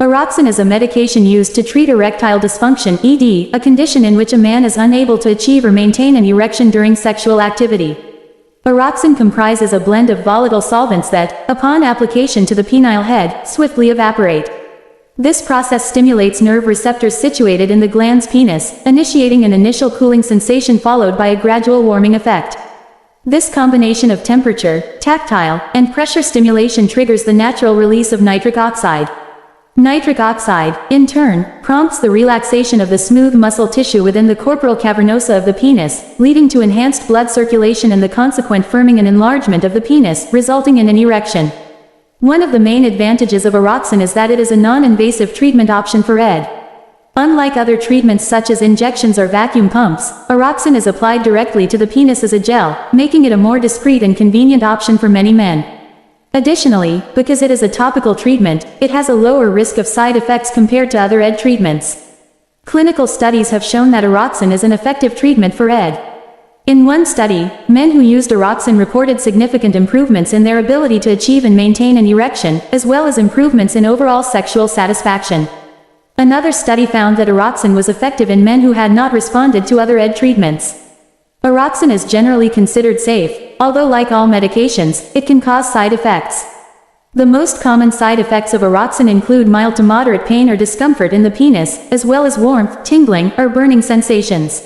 Eroxin is a medication used to treat erectile dysfunction (ED), a condition in which a man is unable to achieve or maintain an erection during sexual activity. Eroxin comprises a blend of volatile solvents that, upon application to the penile head, swiftly evaporate. This process stimulates nerve receptors situated in the glans penis, initiating an initial cooling sensation followed by a gradual warming effect. This combination of temperature, tactile, and pressure stimulation triggers the natural release of nitric oxide. Nitric oxide, in turn, prompts the relaxation of the smooth muscle tissue within the corporal cavernosa of the penis, leading to enhanced blood circulation and the consequent firming and enlargement of the penis, resulting in an erection. One of the main advantages of Eroxin is that it is a non-invasive treatment option for ED. Unlike other treatments such as injections or vacuum pumps, Eroxin is applied directly to the penis as a gel, making it a more discreet and convenient option for many men. Additionally, because it is a topical treatment, it has a lower risk of side effects compared to other ED treatments. Clinical studies have shown that Eroxin is an effective treatment for ED. In one study, men who used Eroxin reported significant improvements in their ability to achieve and maintain an erection, as well as improvements in overall sexual satisfaction. Another study found that Eroxin was effective in men who had not responded to other ED treatments. Eroxin is generally considered safe, although like all medications, it can cause side effects. The most common side effects of Eroxin include mild to moderate pain or discomfort in the penis, as well as warmth, tingling, or burning sensations.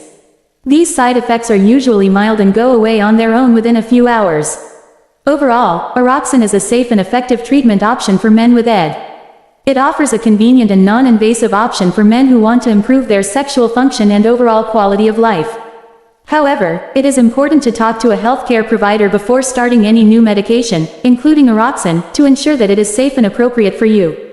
These side effects are usually mild and go away on their own within a few hours. Overall, Eroxin is a safe and effective treatment option for men with ED. It offers a convenient and non-invasive option for men who want to improve their sexual function and overall quality of life. However, it is important to talk to a healthcare provider before starting any new medication, including Eroxin, to ensure that it is safe and appropriate for you.